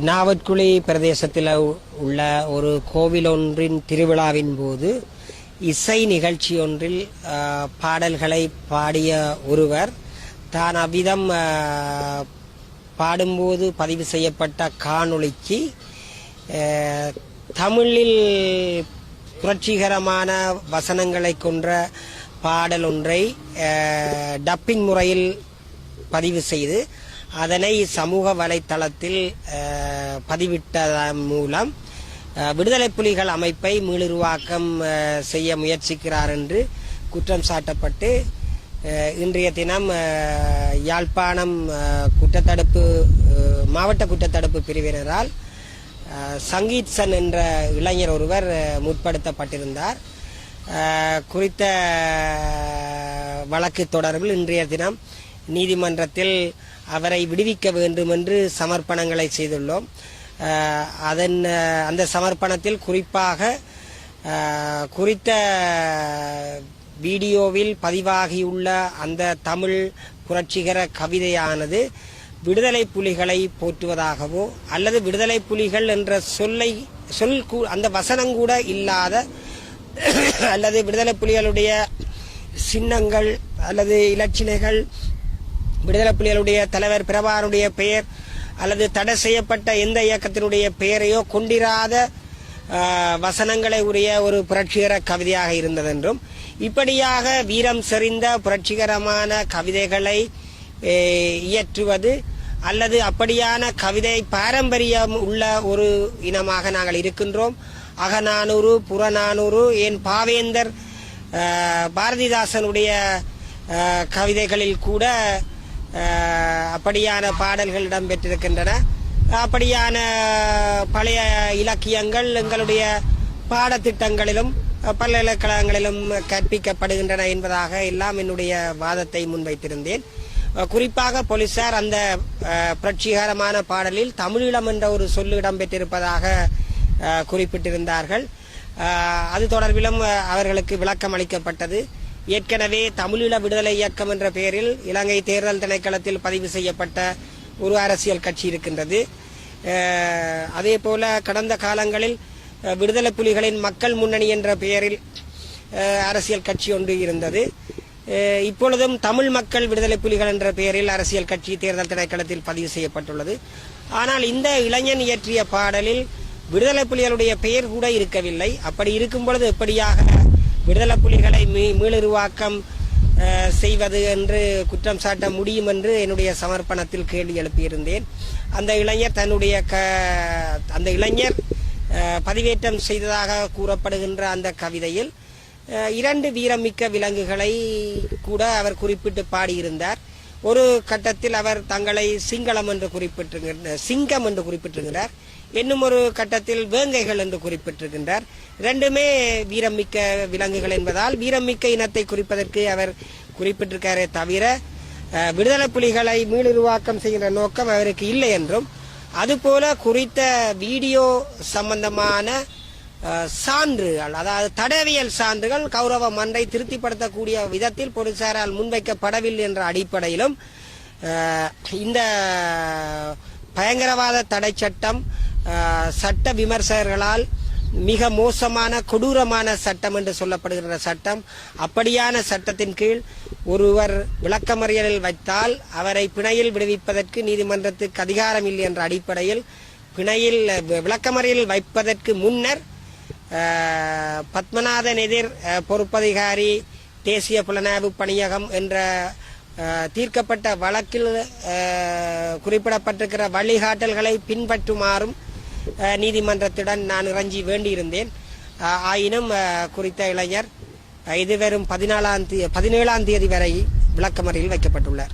நாவற்குழி பிரதேசத்தில் உள்ள ஒரு கோவில் ஒன்றின் திருவிழாவின் போது இசை நிகழ்ச்சி ஒன்றில் பாடல்களை பாடிய ஒருவர் தான் அவ்விதம் பாடும்போது பதிவு செய்யப்பட்ட காணொளிக்கு தமிழில் புரட்சிகரமான வசனங்களை கொன்ற பாடல் ஒன்றை டப்பிங் முறையில் பதிவு செய்து அதனை சமூக வலைத்தளத்தில் பதிவிட்டதன் மூலம் விடுதலை புலிகள் அமைப்பை மீளுருவாக்கம் செய்ய முயற்சிக்கிறார் என்று குற்றம் சாட்டப்பட்டு இன்றைய தினம் யாழ்ப்பாணம் மாவட்ட குற்றத்தடுப்பு பிரிவினரால் சங்கீத்சன் என்ற இளைஞர் ஒருவர் முற்படுத்தப்பட்டிருந்தார். குறித்த வழக்கு தொடர்பில் இன்றைய தினம் நீதிமன்றத்தில் அவரை விடுவிக்க வேண்டும் என்று சமர்ப்பணங்களை செய்துள்ளோம். அந்த சமர்ப்பணத்தில் குறிப்பாக குறித்த வீடியோவில் பதிவாகியுள்ள அந்த தமிழ் புரட்சிகர கவிதையானது விடுதலை புலிகளை போற்றுவதாகவோ அல்லது விடுதலை புலிகள் என்ற அந்த வசனம் கூட இல்லாத அல்லது விடுதலை புலிகளுடைய சின்னங்கள் அல்லது இலட்சணைகள் விடுதலை புலிகளுடைய தலைவர் பிரபாகரனுடைய பெயர் அல்லது தடை செய்யப்பட்ட எந்த இயக்கத்தினுடைய பெயரையோ கொண்டிராத வசனங்களை உரிய ஒரு புரட்சிகர கவிதையாக இருந்ததென்றும் இப்படியாக வீரம் செறிந்த புரட்சிகரமான கவிதைகளை இயற்றுவது அல்லது அப்படியான கவிதை பாரம்பரியம் உள்ள ஒரு இனமாக நாங்கள் இருக்கின்றோம். அகநானூறு புறநானூறு ஏன் பாவேந்தர் பாரதிதாசனுடைய கவிதைகளில் கூட அப்படியான பாடல்கள் இடம்பெற்றிருக்கின்றன. அப்படியான பழைய இலக்கியங்கள் எங்களுடைய பாடத்திட்டங்களிலும் பல்கலைக்கழகங்களிலும் கற்பிக்கப்படுகின்றன என்பதாக எல்லாம் என்னுடைய வாதத்தை முன்வைத்திருந்தேன். குறிப்பாக போலீசார் அந்த புரட்சிகரமான பாடலில் தமிழீழம் என்ற ஒரு சொல்லு இடம்பெற்றிருப்பதாக குறிப்பிட்டிருந்தார்கள். அது தொடர்பிலும் அவர்களுக்கு விளக்கம் அளிக்கப்பட்டது. ஏற்கனவே தமிழீழ விடுதலை இயக்கம் என்ற பெயரில் இலங்கை தேர்தல் திணைக்களத்தில் பதிவு செய்யப்பட்ட ஒரு அரசியல் கட்சி இருக்கின்றது. அதே போல கடந்த காலங்களில் விடுதலை புலிகளின் மக்கள் முன்னணி என்ற பெயரில் அரசியல் கட்சி ஒன்று இருந்தது. இப்பொழுதும் தமிழ் மக்கள் விடுதலை புலிகள் என்ற பெயரில் அரசியல் கட்சி தேர்தல் திணைக்களத்தில் பதிவு செய்யப்பட்டுள்ளது. ஆனால் இந்த இளைஞன் இயற்றிய பாடலில் விடுதலை புலிகளுடைய பெயர் கூட இருக்கவில்லை. அப்படி இருக்கும் பொழுது எப்படியாக விடுதலை புலிகளை மீளுருவாக்கம் செய்வது என்று குற்றம் சாட்ட முடியும் என்று என்னுடைய சமர்ப்பணத்தில் கேள்வி எழுப்பியிருந்தேன். அந்த இளைஞர் பதிவேற்றம் செய்ததாக கூறப்படுகின்ற அந்த கவிதையில் 2 வீரமிக்க விலங்குகளை கூட அவர் குறிப்பிட்டு பாடியிருந்தார். ஒரு கட்டத்தில் அவர் தங்களை சிங்கம் என்று குறிப்பிட்டிருக்கிறார். இன்னும் ஒரு கட்டத்தில் வேங்கைகள் என்று குறிப்பிட்டிருக்கின்றார். 2மே வீரமிக்க விலங்குகள் என்பதால் வீரமிக்க இனத்தை குறிப்பதற்கு அவர் குறிப்பிட்டிருக்காரே தவிர விடுதலை புலிகளை மீளுருவாக்கம் செய்கின்ற நோக்கம் அவருக்கு இல்லை என்றும், அதுபோல குறித்த வீடியோ சம்பந்தமான சான்றுகள், அதாவது தடவியல் சான்றுகள் கௌரவ மன்றை திருப்திப்படுத்தக்கூடிய விதத்தில் போலீசாரால் முன்வைக்கப்படவில்லை என்ற அடிப்படையிலும் இந்த பயங்கரவாத தடை சட்டம் சட்ட விமர்சகர்களால் மிக மோசமான கொடூரமான சட்டம் என்று சொல்லப்படுகின்ற சட்டம், அப்படியான சட்டத்தின் கீழ் ஒருவர் விளக்கமறியலில் வைத்தால் அவரை பிணையில் விடுவிப்பதற்கு நீதிமன்றத்துக்கு அதிகாரம் இல்லை என்ற அடிப்படையில் விளக்கமறியலில் வைப்பதற்கு முன்னர் பத்மநாதன் எதிர் பொறுப்பதிகாரி தேசிய புலனாய்வு பணியகம் என்ற தீர்க்கப்பட்ட வழக்கில் குறிப்பிடப்பட்டிருக்கிற வழிகாட்டல்களை பின்பற்றுமாறும் நீதிமன்றத்துடன் நான் இறைஞ்சி வேண்டியிருந்தேன். ஆயினும் குறித்த இளைஞர் இதுவரும் 17ஆம் தேதி வரை விளக்கமறியலில் வைக்கப்பட்டுள்ளார்.